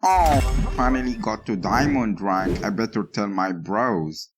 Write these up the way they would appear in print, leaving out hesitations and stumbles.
Oh, finally got to diamond rank. I better tell my bros.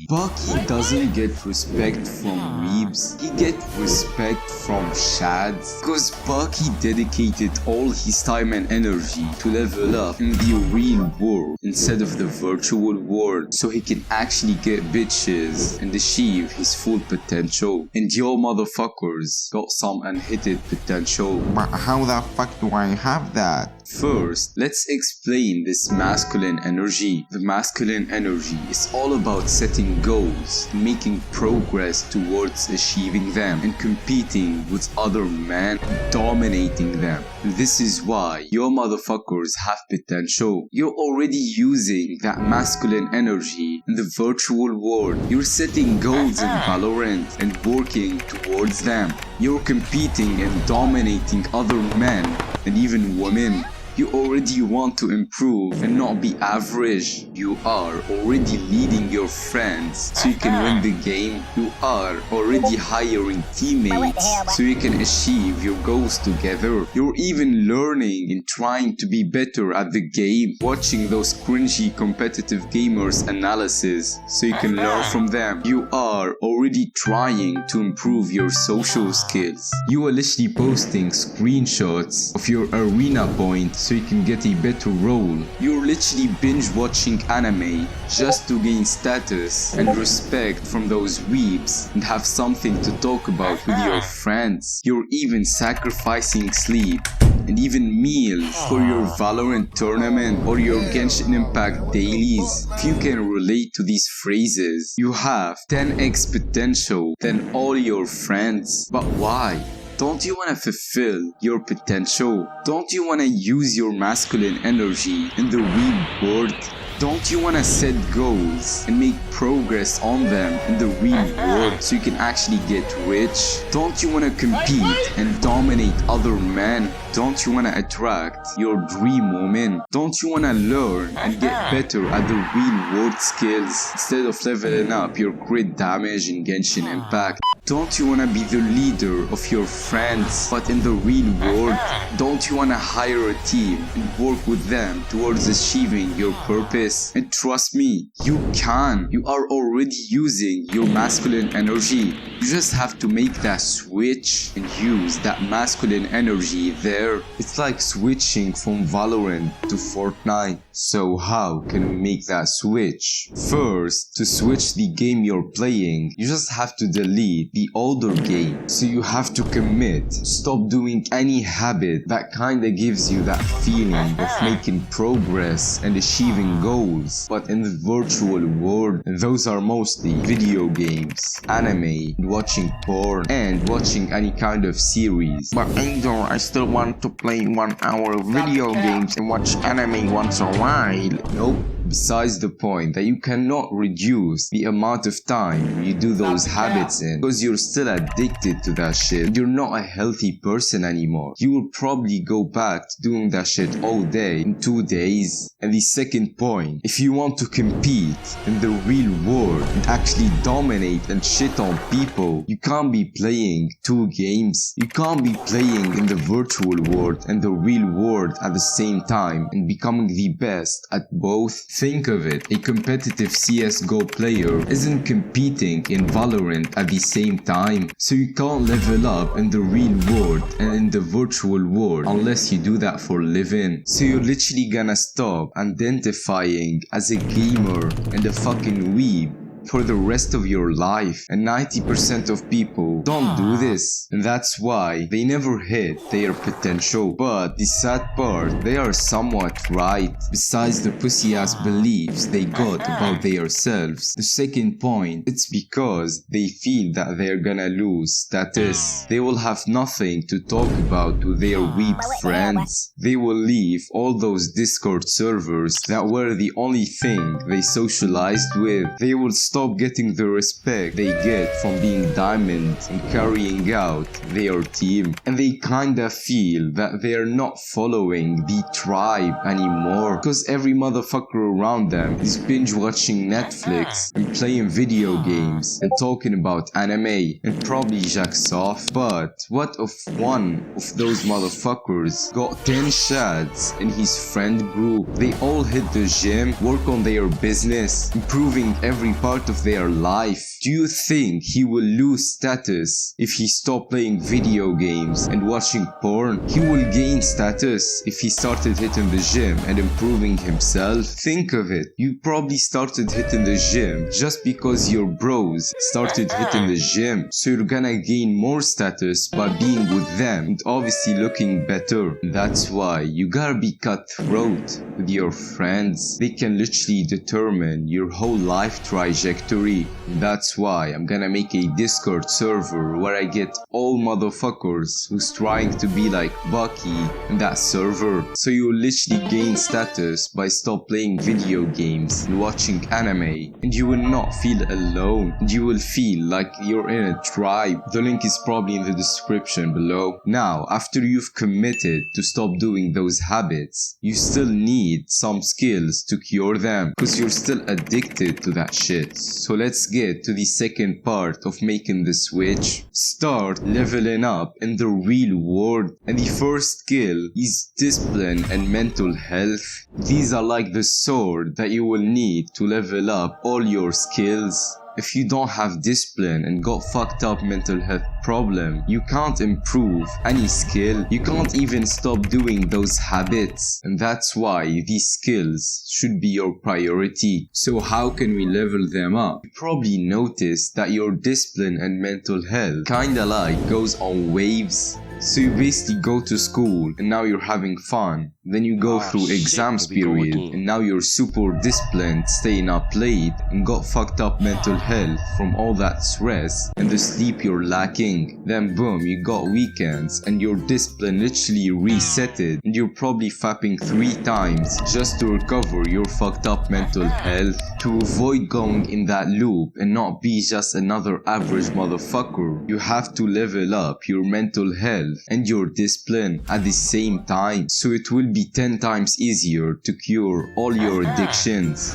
Bucky doesn't get respect from weebs, he gets respect from shads. Cause Bucky dedicated all his time and energy to level up in the real world instead of the virtual world, so he can actually get bitches and achieve his full potential. And yo motherfuckers got some unhitted potential. But how the fuck do I have that? First, let's explain this masculine energy. The masculine energy is all about setting goals, making progress towards achieving them, and competing with other men and dominating them. This is why your motherfuckers have potential. You're already using that masculine energy in the virtual world. You're setting goals in Valorant and working towards them. You're competing and dominating other men and even women. You already want to improve and not be average. You are already leading your friends so you can win the game. You are already hiring teammates so you can achieve your goals together. You're even learning and trying to be better at the game, watching those cringy competitive gamers analysis so you can learn from them. You are already trying to improve your social skills. You are literally posting screenshots of your arena points so you can get a better role. You're literally binge watching anime just to gain status and respect from those weebs and have something to talk about with your friends. You're even sacrificing sleep and even meals for your Valorant tournament or your Genshin Impact dailies. If you can relate to these phrases, you have 10x potential than all your friends. But why? Don't you want to fulfill your potential? Don't you want to use your masculine energy in the real world? Don't you want to set goals and make progress on them in the real world so you can actually get rich? Don't you want to compete and dominate other men? Don't you want to attract your dream woman? Don't you want to learn and get better at the real world skills instead of leveling up your crit damage in Genshin Impact? Don't you want to be the leader of your friends but in the real world? Don't you want to hire a team and work with them towards achieving your purpose? And trust me, you can. You are already using your masculine energy. You just have to make that switch and use that masculine energy there. It's like switching from Valorant to Fortnite. So how can we make that switch? First, to switch the game you're playing, you just have to delete the older game. So you have to commit. Stop doing any habit that kinda gives you that feeling of making progress and achieving goals, but in the virtual world. And those are mostly video games, anime, watching porn, and watching any kind of series. But Angel, I still want to play 1 hour video games and watch anime once a while. Nope. Besides the point that you cannot reduce the amount of time you do those habits in because you're still addicted to that shit. You're not a healthy person anymore. You will probably go back to doing that shit all day in 2 days. And the second point, if you want to compete in the real world and actually dominate and shit on people, you can't be playing 2 games. You can't be playing in the virtual world and the real world at the same time and becoming the best at both. Think of it, a competitive CSGO player isn't competing in Valorant at the same time, so you can't level up in the real world and in the virtual world unless you do that for a living. So you're literally gonna stop identifying as a gamer and a fucking weeb for the rest of your life. And 90% of people don't do this, and that's why they never hit their potential. But the sad part, they are somewhat right. Besides the pussy ass beliefs they got about themselves, the second point, it's because they feel that they're gonna lose status. They will have nothing to talk about with their weeb friends. They will leave all those Discord servers that were the only thing they socialized with. They will stop getting the respect they get from being diamonds and carrying out their team. And they kinda feel that they're not following the tribe anymore, because every motherfucker around them is binge watching Netflix and playing video games and talking about anime and probably jacks off. But what if one of those motherfuckers got 10 shads in his friend group? They all hit the gym, work on their business, improving every part of their life. Do you think he will lose status if he stopped playing video games and watching porn? He will gain status if he started hitting the gym and improving himself. Think of it, you probably started hitting the gym just because your bros started hitting the gym, so you're gonna gain more status by being with them and obviously looking better. That's why you gotta be cutthroat with your friends. They can literally determine your whole life trajectory. That's why I'm gonna make a Discord server where I get all motherfuckers who's trying to be like Bucky in that server. So you'll literally gain status by stop playing video games and watching anime, and you will not feel alone, and you will feel like you're in a tribe. The link is probably in the description below. Now, after you've committed to stop doing those habits, you still need some skills to cure them, because you're still addicted to that shit. So let's get to the second part of making the switch. Start leveling up in the real world, and the first skill is discipline and mental health. These are like the sword that you will need to level up all your skills. If you don't have discipline and got fucked up mental health problem, you can't improve any skill. You can't even stop doing those habits. And that's why these skills should be your priority. So how can we level them up? You probably noticed that your discipline and mental health kinda like goes on waves. So you basically go to school and now you're having fun. Then you go through exams period and now you're super disciplined, staying up late and got fucked up mental health from all that stress and the sleep you're lacking. Then boom, you got weekends and your discipline literally resetted and you're probably fapping 3 times just to recover your fucked up mental health. To avoid going in that loop and not be just another average motherfucker, you have to level up your mental health and your discipline at the same time, so it will be 10 times easier to cure all your addictions.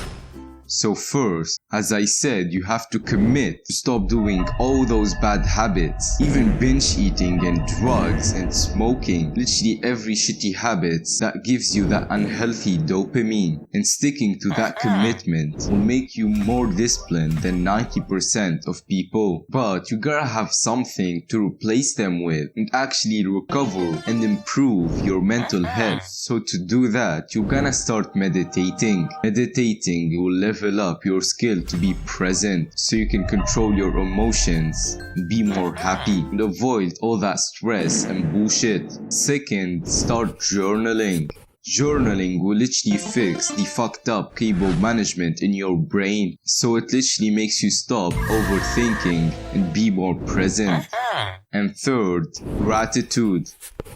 So first, as I said, you have to commit to stop doing all those bad habits, even binge eating and drugs and smoking, literally every shitty habit that gives you that unhealthy dopamine. And sticking to that commitment will make you more disciplined than 90% of people. But you gotta have something to replace them with and actually recover and improve your mental health. So to do that, you're gonna start meditating. Meditating will level up your skill to be present so you can control your emotions and be more happy and avoid all that stress and bullshit. Second, start journaling. Journaling will literally fix the fucked up cable management in your brain, so it literally makes you stop overthinking and be more present. And third, gratitude.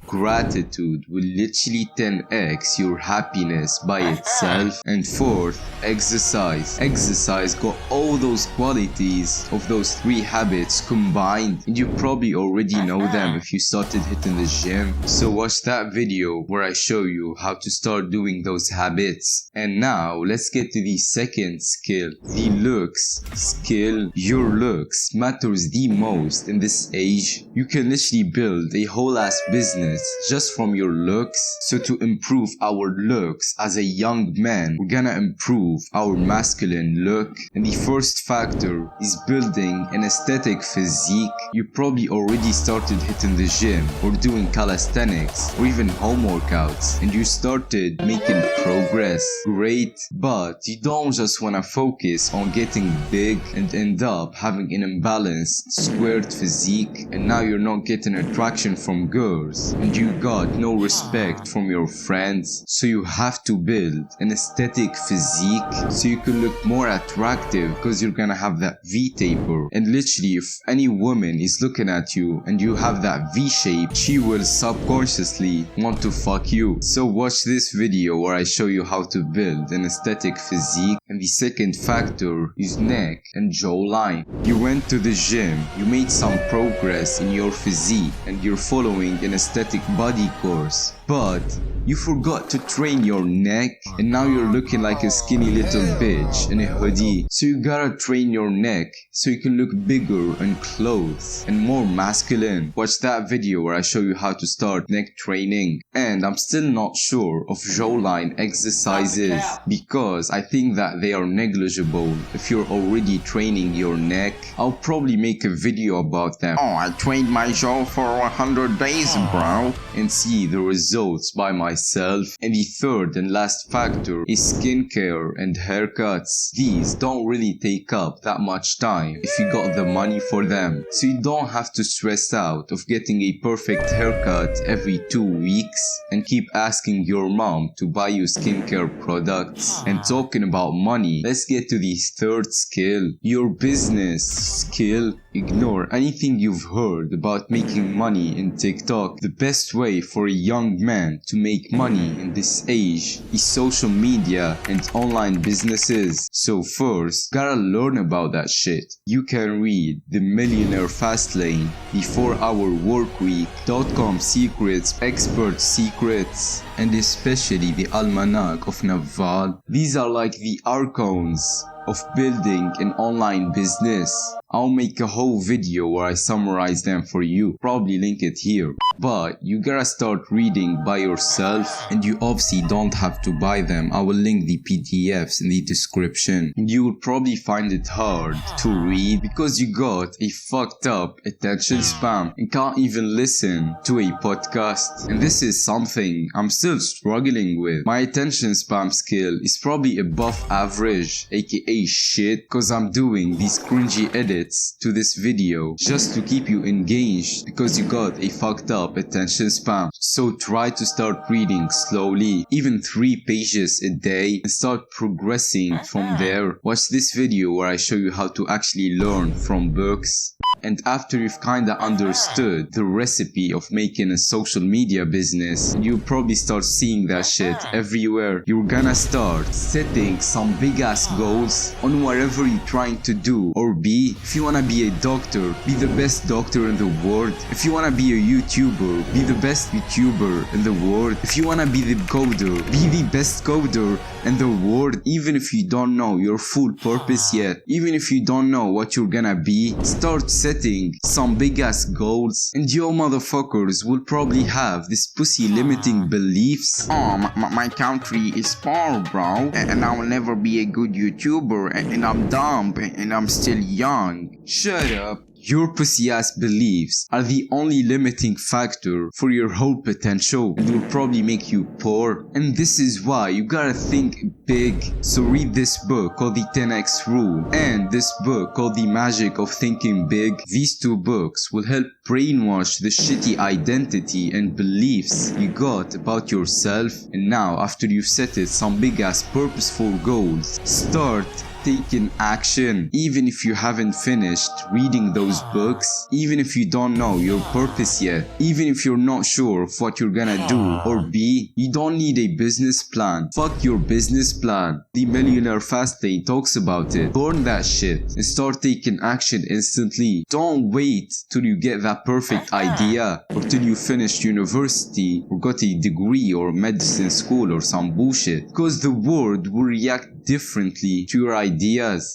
Gratitude will literally 10x your happiness by itself. And fourth, exercise. Exercise got all those qualities of those 3 habits combined, and you probably already know them if you started hitting the gym. So watch that video where I show you how to start doing those habits. And now let's get to the second skill, the looks skill. Your looks matters the most in this age. You can literally build a whole ass business just from your looks. So to improve our looks as a young man, we're gonna improve our masculine look. And the first factor is building an aesthetic physique. You probably already started hitting the gym or doing calisthenics or even home workouts, and you started making progress. Great, but you don't just wanna focus on getting big and end up having an imbalanced, squared physique, and now you're not getting attraction from girls and and you got no respect from your friends, so you have to build an aesthetic physique so you can look more attractive because you're gonna have that V-taper. And literally, if any woman is looking at you and you have that V shape, she will subconsciously want to fuck you. So watch this video where I show you how to build an aesthetic physique. And the second factor is neck and jawline. You went to the gym, you made some progress in your physique, and you're following an aesthetic body course, but you forgot to train your neck, and now you're looking like a skinny little bitch in a hoodie. So you gotta train your neck so you can look bigger and clothes and more masculine. Watch that video where I show you how to start neck training. And I'm still not sure of jawline exercises because I think that they are negligible. If you're already training your neck, I'll probably make a video about them. Oh, I trained my jaw for 100 days, bro. And see the results by myself. And the third and last factor is skincare and haircuts. These don't really take up that much time if you got the money for them, so you don't have to stress out of getting a perfect haircut every 2 weeks and keep asking your mom to buy you skincare products. And talking about money, let's get to the third skill, your business skill. Ignore anything you've heard about making money in TikTok. The best way for a young man to make money in this age is social media and online businesses. So first, gotta learn about that shit. You can read The Millionaire Fastlane, The 4-Hour Workweek, Dotcom Secrets, Expert Secrets, and especially The-Almanack-of-Naval. These are like the archons of building an online business. I'll make a whole video where I summarize them for you, probably link it here. But you gotta start reading by yourself, and you obviously don't have to buy them. I will link the PDFs in the description. And you will probably find it hard to read because you got a fucked up attention span and can't even listen to a podcast. And this is something I'm still struggling with. My attention span skill is probably above average, aka shit, cause I'm doing these cringy edits to this video just to keep you engaged because you got a fucked up attention span. So try to start reading slowly, even 3 pages a day, and start progressing from there. Watch this video where I show you how to actually learn from books. And after you've kinda understood the recipe of making a social media business, you'll probably start seeing that shit everywhere. You're gonna start setting some big ass goals on whatever you're trying to do or be. If you wanna be a doctor, be the best doctor in the world. If you wanna be a YouTuber, be the best YouTuber in the world. If you wanna be the coder, be the best coder in the world. Even if you don't know your full purpose yet, even if you don't know what you're gonna be, start setting some big ass goals, and your motherfuckers will probably have this pussy limiting beliefs. Oh, my country is poor, bro, and I will never be a good YouTuber, and I'm dumb, and I'm still young. Shut up. Your pussy ass beliefs are the only limiting factor for your whole potential and will probably make you poor. And this is why you gotta think big. So read this book called the 10x Rule and this book called The Magic of Thinking Big. These 2 books will help brainwash the shitty identity and beliefs you got about yourself. And now, after you've set it some big ass purposeful goals, start taking action. Even if you haven't finished reading those books, even if you don't know your purpose yet, even if you're not sure of what you're gonna do or be, you don't need a business plan. Fuck your business plan. The Millionaire Fastlane talks about it. Learn that shit and start taking action instantly. Don't wait till you get that perfect idea or till you finish university or got a degree or medicine school or some bullshit, because the world will react differently to your ideas.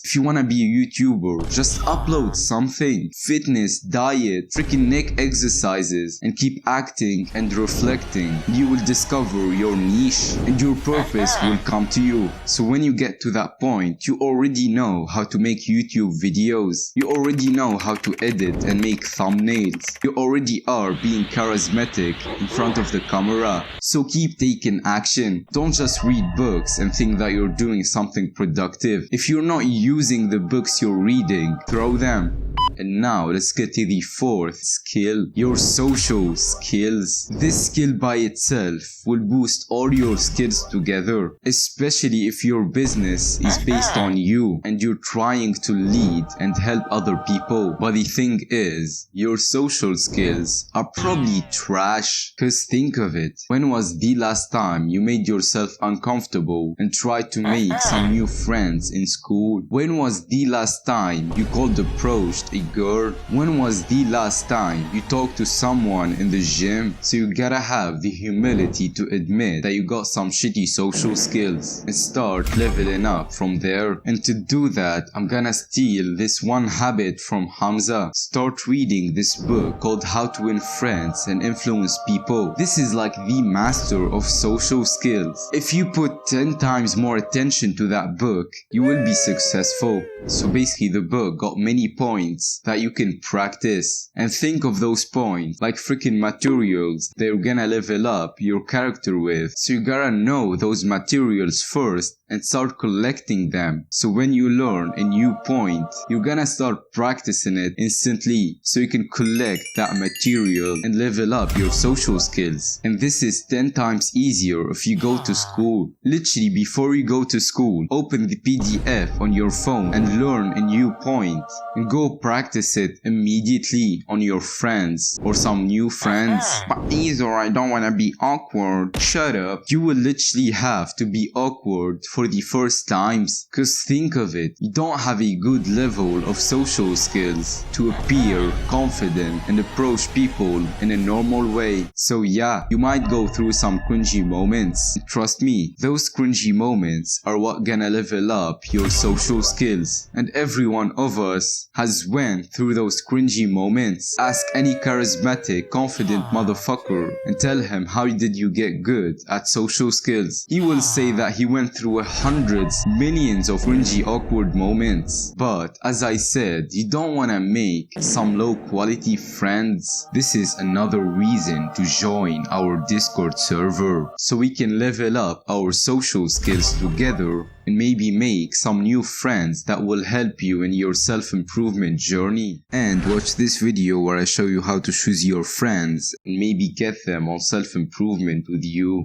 If you wanna be a YouTuber, just upload something. Fitness, diet, freaking neck exercises, and keep acting and reflecting. You will discover your niche and your purpose will come to you. So when you get to that point, you already know how to make YouTube videos. You already know how to edit and make thumbnails. You already are being charismatic in front of the camera. So keep taking action. Don't just read books and think that you're doing something productive. If you're not using the books you're reading, throw them. And now let's get to the fourth skill, your social skills. This skill by itself will boost all your skills together, especially if your business is based on you and you're trying to lead and help other people. But the thing is, your social skills are probably trash. Cause think of it, when was the last time you made yourself uncomfortable and tried to make some new friends in school? When was the last time you cold approached a girl? When was the last time you talked to someone in the gym? So you gotta have the humility to admit that you got some shitty social skills and start leveling up from there. And to do that, I'm gonna steal this one habit from Hamza. Start reading this book called How to Win Friends and Influence People. This is like the master of social skills. If you put 10 times more attention to that book, you will be successful. So basically the book got many points that you can practice, and think of those points like freaking materials that you're gonna level up your character with. So you gotta know those materials first and start collecting them. So when you learn a new point, you're gonna start practicing it instantly so you can collect that material and level up your social skills. And this is 10 times easier if you go to school. Literally before you go to school, open the PDF on your phone and learn a new point and go practice it immediately on your friends or some new friends. But either I don't wanna be awkward. Shut up. You will literally have to be awkward for the first times. Cause think of it, you don't have a good level of social skills to appear confident and approach people in a normal way. So yeah, you might go through some cringy moments. Trust me, those cringy moments are what gonna level up your social skills. And every one of us has went through those cringy moments. Ask any charismatic, confident motherfucker and tell him how did you get good at social skills. He will say that he went through hundreds, millions of cringy, awkward moments. But as I said, you don't want to make some low quality friends. This is another reason to join our Discord server so we can level up our social skills together and maybe make some new friends that will help you in your self-improvement journey. And watch this video where I show you how to choose your friends and maybe get them on self-improvement with you.